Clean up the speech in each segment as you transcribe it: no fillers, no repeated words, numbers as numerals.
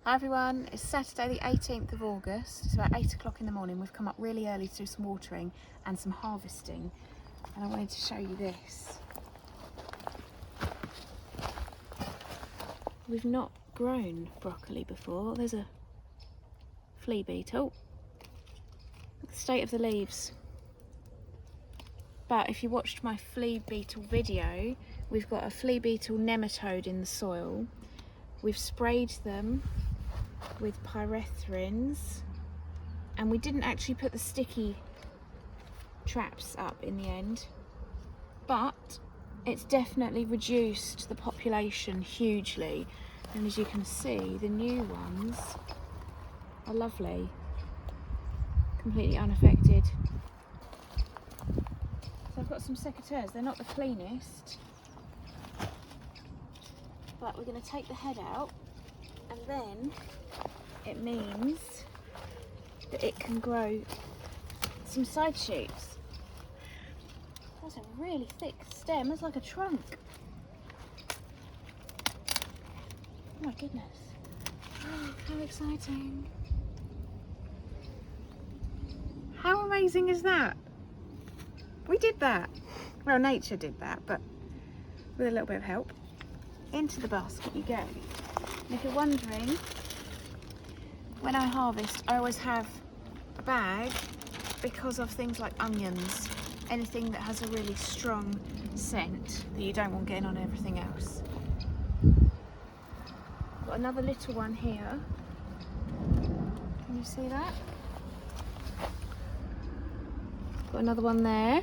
Hi everyone, it's Saturday the 18th of August. It's about 8 o'clock in the morning. We've come up really early to do some watering and some harvesting, and I wanted to show you this. We've not grown broccoli before. There's a flea beetle. Look at the state of the leaves. But if you watched my flea beetle video, we've got a flea beetle nematode in the soil. We've sprayed them with pyrethrins, and we didn't actually put the sticky traps up in the end, but it's definitely reduced the population hugely, and as you can see, the new ones are lovely, completely unaffected. So I've got some secateurs. They're not the cleanest, but we're going to take the head out, and then it means that it can grow some side shoots. That's a really thick stem. It's like a trunk. Oh my goodness. Oh, how exciting. How amazing is that? We did that. Well, nature did that, but with a little bit of help. Into the basket you go. And if you're wondering, when I harvest, I always have a bag because of things like onions, anything that has a really strong scent that you don't want getting on everything else. Got another little one here. Can you see that? Got another one there.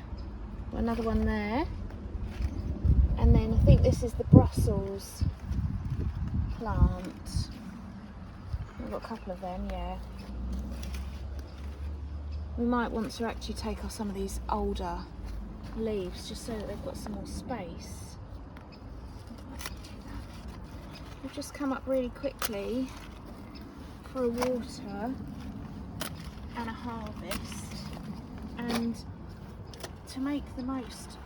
Got another one there. And then I think this is the Brussels plant. We've got a couple of them, yeah. We might want to actually take off some of these older leaves just so that they've got some more space. We've just come up really quickly for a water and a harvest, and to make the most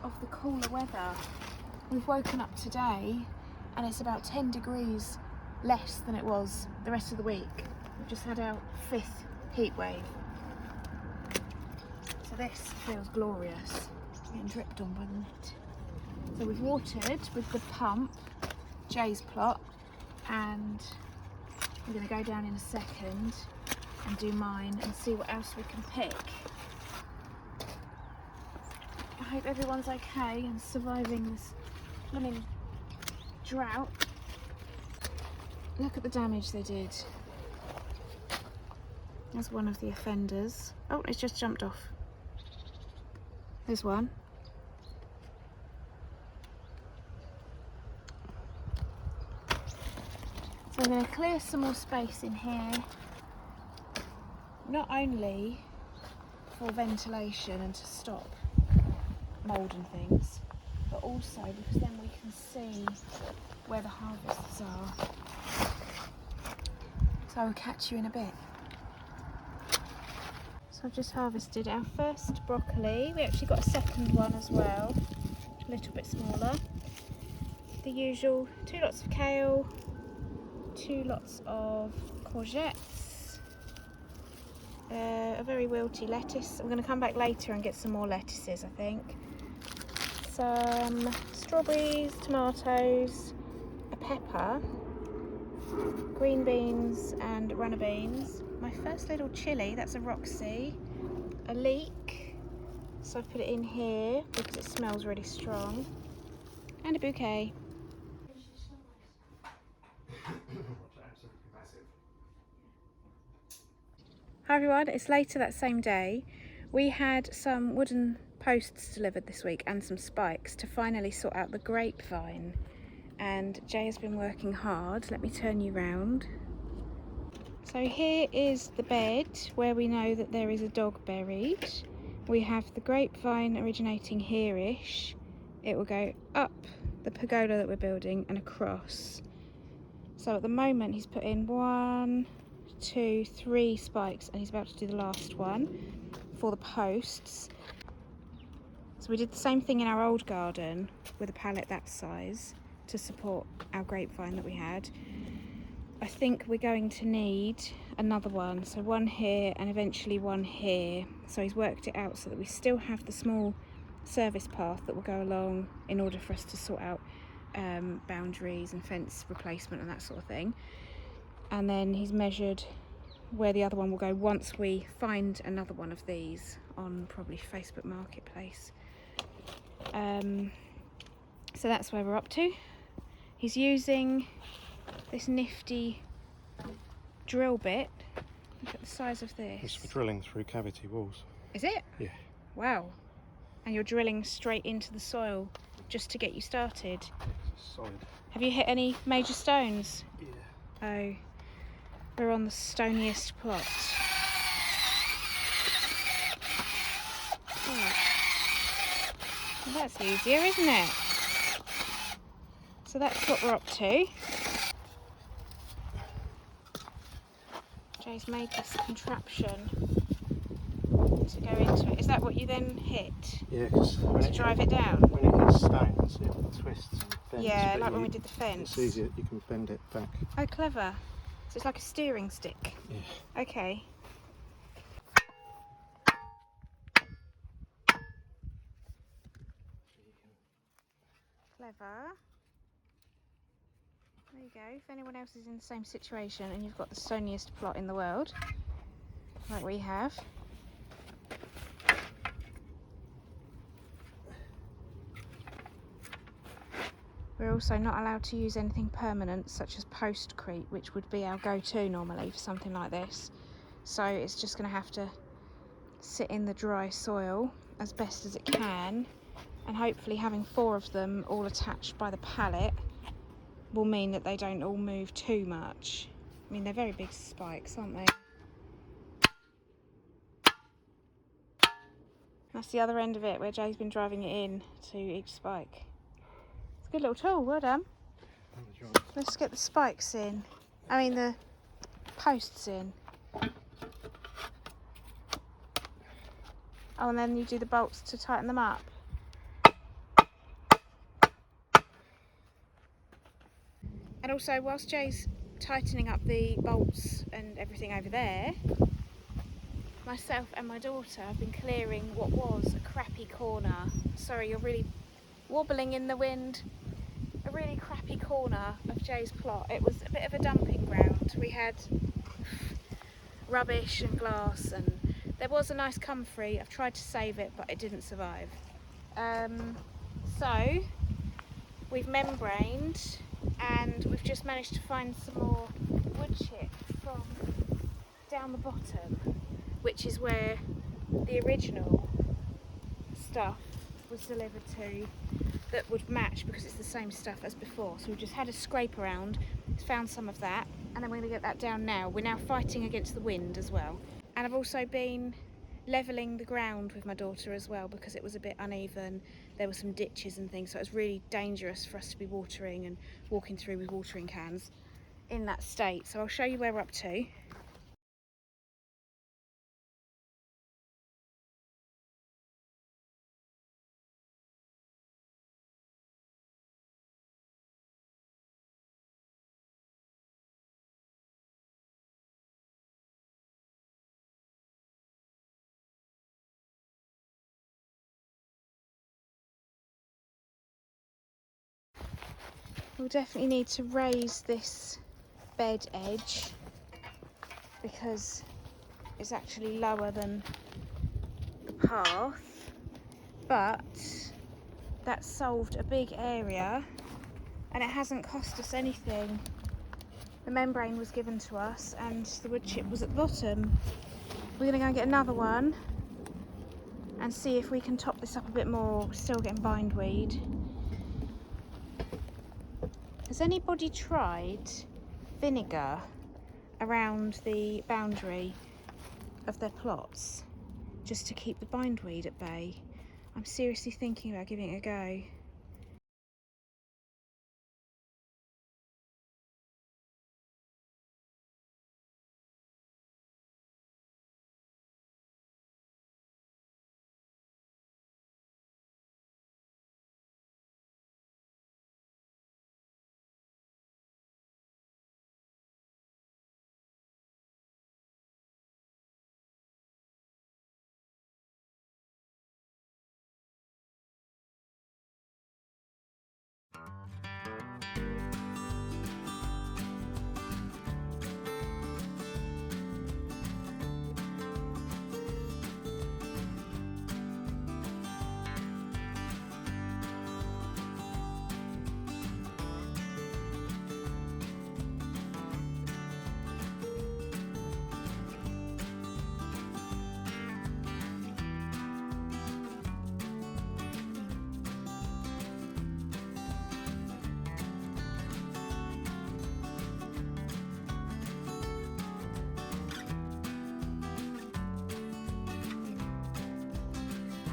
of the cooler weather. We've woken up today and it's about 10 degrees less than it was the rest of the week. We've just had our 5th heat wave. So this feels glorious. Getting dripped on by the net. So we've watered with the pump, Jay's plot, and we're going to go down in a second and do mine and see what else we can pick. I hope everyone's okay and surviving this blooming drought. Look at the damage they did. There's one of the offenders. Oh, it's just jumped off. There's one. So I'm going to clear some more space in here, not only for ventilation and to stop mould and things, but also because then we can see where the harvests are. So I'll catch you in a bit. So I've just harvested our first broccoli. We actually got a second one as well, a little bit smaller. The usual 2 lots of kale, 2 lots of courgettes, a very wilty lettuce. I'm going to come back later and get some more lettuces, I think. Some strawberries, tomatoes, a pepper, green beans and runner beans. My first little chilli, that's a Roxy, a leek, so I've put it in here because it smells really strong, and a bouquet. Hi everyone, it's later that same day. We had some wooden posts delivered this week and some spikes to finally sort out the grapevine, and Jay has been working hard. Let me turn you round. So here is the bed where we know that there is a dog buried. We have the grapevine originating here-ish. It will go up the pergola that we're building and across. So at the moment he's put in 1, 2, 3 spikes, and he's about to do the last one for the posts. So we did the same thing in our old garden with a pallet that size to support our grapevine that we had. I think we're going to need another one, so one here and eventually one here. So he's worked it out so that we still have the small service path that will go along in order for us to sort out boundaries and fence replacement and that sort of thing. And then he's measured where the other one will go once we find another one of these on probably Facebook Marketplace. So that's where we're up to. He's using this nifty drill bit. Look at the size of this. It's for drilling through cavity walls. Is it? Yeah. Wow. And you're drilling straight into the soil just to get you started. It's solid. Have you hit any major stones? Yeah. Oh, we're on the stoniest plot. Oh. Well, that's easier, isn't it? So that's what we're up to. Jay's made this contraption to go into it. Is that what you then hit? Yeah, because to drive it down? When it hits stones, it twists and bends. Yeah, like when we did the fence. It's easier, you can bend it back. Oh, clever. So it's like a steering stick? Yeah. Okay. Clever. There you go. If anyone else is in the same situation and you've got the stoniest plot in the world, like we have, we're also not allowed to use anything permanent such as postcrete, which would be our go-to normally for something like this. So it's just going to have to sit in the dry soil as best as it can, and hopefully having 4 of them all attached by the pallet will mean that they don't all move too much. I mean, they're very big spikes, aren't they? That's the other end of it where Jay's been driving it in to each spike. It's a good little tool, well done. Let's get the spikes in. I mean the posts in. Oh, and then you do the bolts to tighten them up. And also, whilst Jay's tightening up the bolts and everything over there, myself and my daughter have been clearing what was a crappy corner. Sorry, you're really wobbling in the wind. A really crappy corner of Jay's plot. It was a bit of a dumping ground. We had rubbish and glass, and there was a nice comfrey. I've tried to save it, but it didn't survive. So we've membraned, and we've just managed to find some more wood chip from down the bottom, which is where the original stuff was delivered to, that would match because it's the same stuff as before. So we've just had a scrape around, found some of that, and then we're going to get that down now. We're now fighting against the wind as well. And I've also been levelling the ground with my daughter as well because it was a bit uneven. There were some ditches and things, so it was really dangerous for us to be watering and walking through with watering cans in that state. So I'll show you where we're up to. We'll definitely need to raise this bed edge because it's actually lower than the path, but that solved a big area and it hasn't cost us anything. The membrane was given to us and the wood chip was at the bottom. We're going to go and get another one and see if we can top this up a bit more. We're still getting bindweed. Has anybody tried vinegar around the boundary of their plots just to keep the bindweed at bay? I'm seriously thinking about giving it a go.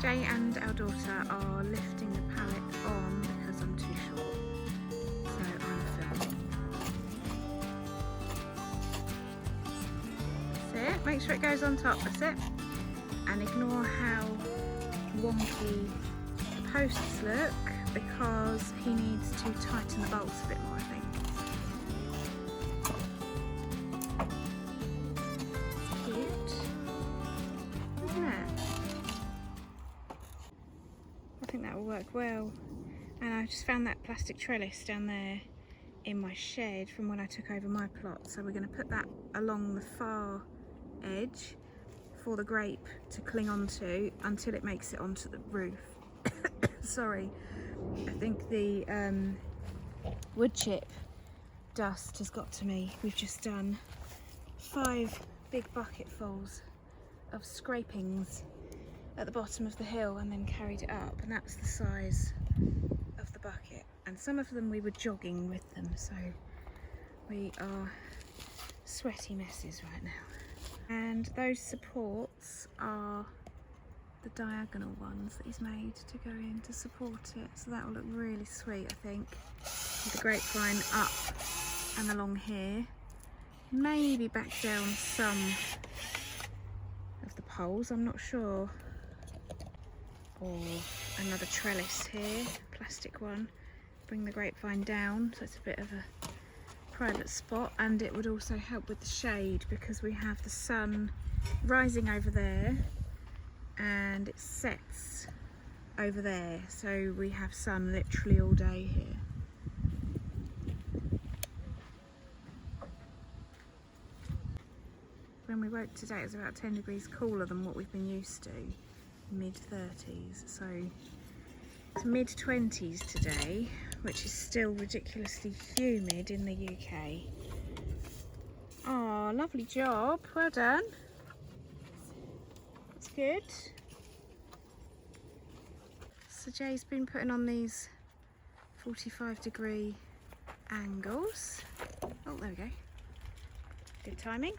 Jay and our daughter are lifting the pallet on because I'm too short, so I'm filming. That's it, make sure it goes on top, that's it. And ignore how wonky the posts look because he needs to tighten the bolts a bit more, I think. It's cute, isn't it? I think that will work well. And I just found that plastic trellis down there in my shed from when I took over my plot, so we're going to put that along the far edge for the grape to cling onto until it makes it onto the roof. Sorry, I think the wood chip dust has got to me. We've just done 5 big bucketfuls of scrapings at the bottom of the hill and then carried it up, and that's the size of the bucket. And some of them we were jogging with them, so we are sweaty messes right now. And those supports are the diagonal ones that he's made to go in to support it, so that will look really sweet, I think, with the grapevine up and along here, maybe back down some of the poles, I'm not sure, or another trellis here, plastic one, bring the grapevine down so it's a bit of a private spot. And it would also help with the shade because we have the sun rising over there and it sets over there, so we have sun literally all day here. When we woke today it was about 10 degrees cooler than what we've been used to, mid-30s, so it's mid-20s today, which is still ridiculously humid in the UK. Oh, lovely job, well done. That's good. So Jay's been putting on these 45-degree angles. Oh, there we go. Good timing.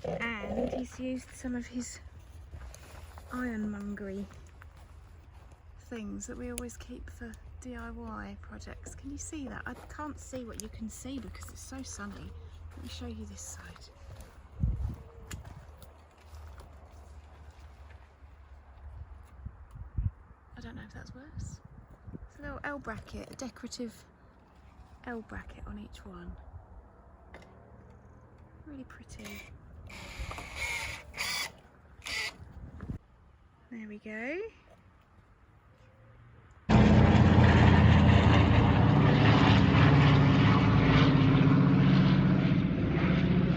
And he's used some of his ironmongery things that we always keep for DIY projects. Can you see that? I can't see what you can see because it's so sunny. Let me show you this side. I don't know if that's worse. It's a little L bracket, a decorative L bracket on each one. Really pretty. There we go.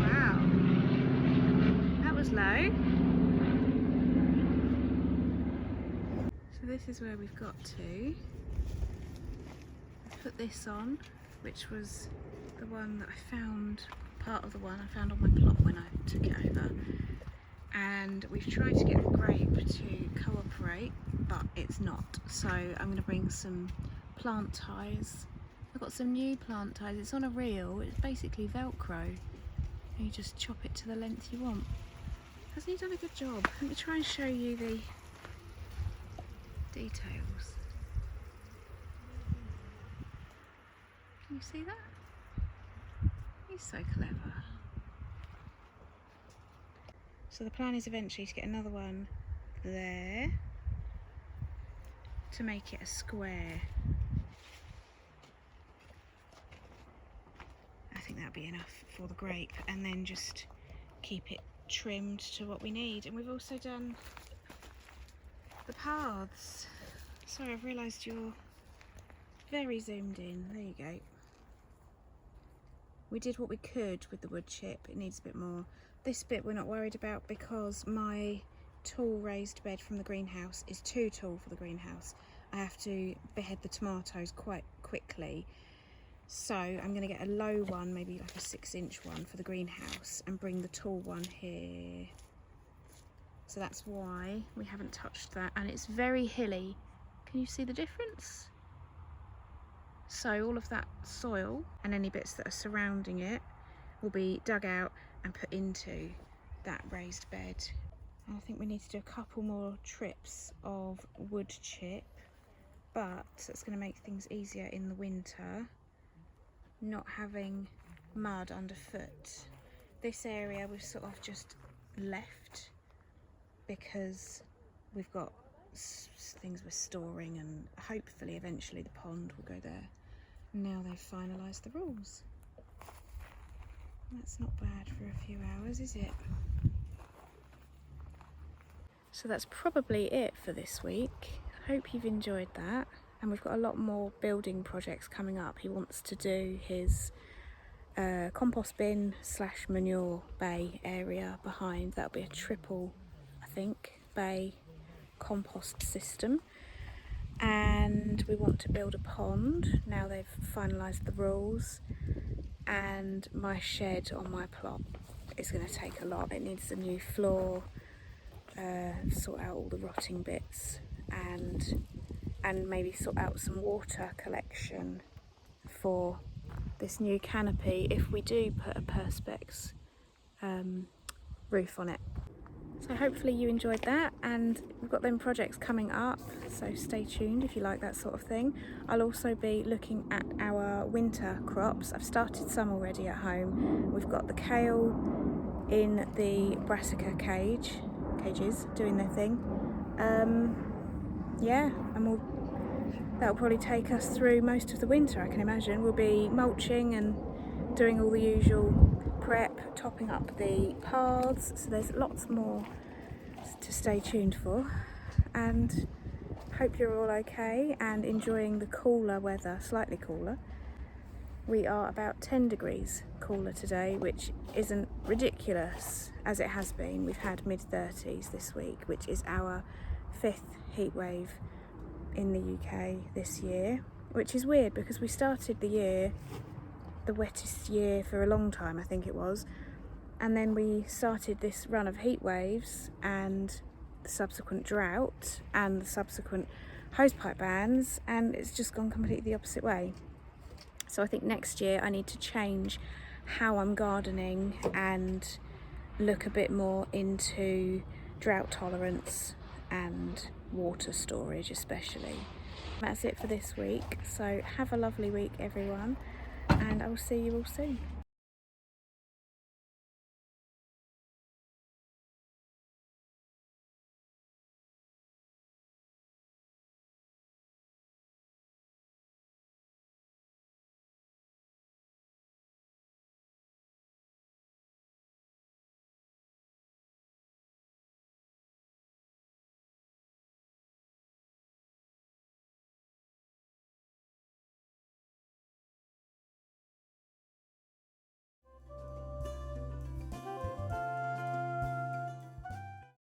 Wow, that was low. So this is where we've got to. Let's put this on, which was the one that I found, part of the one I found on my plot when I took it over. And we've tried to get the grape to cooperate, but it's not. So I'm going to bring some plant ties. I've got some new plant ties. It's on a reel. It's basically Velcro. And you just chop it to the length you want. Hasn't he done a good job? Let me try and show you the details. Can you see that? He's so clever. So the plan is eventually to get another one there to make it a square. I think that'll be enough for the grape, and then just keep it trimmed to what we need. And we've also done the paths. Sorry, I've realised you're very zoomed in. There you go. We did what we could with the wood chip. It needs a bit more. This bit we're not worried about because my tall raised bed from the greenhouse is too tall for the greenhouse. I have to behead the tomatoes quite quickly. So I'm going to get a low one, maybe like a 6-inch one for the greenhouse, and bring the tall one here. So that's why we haven't touched that, and it's very hilly. Can you see the difference? So all of that soil and any bits that are surrounding it will be dug out and put into that raised bed. And I think we need to do a couple more trips of wood chip, but it's going to make things easier in the winter, not having mud underfoot. This area we've sort of just left because we've got things we're storing, and hopefully eventually the pond will go there. Now they've finalised the rules. That's not bad for a few hours, is it? So that's probably it for this week. I hope you've enjoyed that. And we've got a lot more building projects coming up. He wants to do his compost bin / manure bay area behind. That'll be a triple, I think, bay compost system. And we want to build a pond. Now they've finalised the rules. And my shed on my plot is going to take a lot. It needs a new floor, sort out all the rotting bits, and maybe sort out some water collection for this new canopy if we do put a perspex roof on it. So hopefully you enjoyed that, and we've got them projects coming up, so stay tuned if you like that sort of thing. I'll also be looking at our winter crops. I've started some already at home. We've got the kale in the brassica cages doing their thing. Yeah, and that'll probably take us through most of the winter, I can imagine. We'll be mulching and doing all the usual prep, topping up the paths, so there's lots more to stay tuned for. And hope you're all okay and enjoying the cooler weather, slightly cooler. We are about 10 degrees cooler today, which isn't ridiculous as it has been. We've had mid-30s this week, which is our 5th heat wave in the UK this year, which is weird because we started the year, the wettest year for a long time, I think it was, and then we started this run of heat waves and the subsequent drought and the subsequent hosepipe bans, and it's just gone completely the opposite way. So I think next year I need to change how I'm gardening and look a bit more into drought tolerance and water storage especially. That's it for this week, so have a lovely week everyone, and I will see you all soon.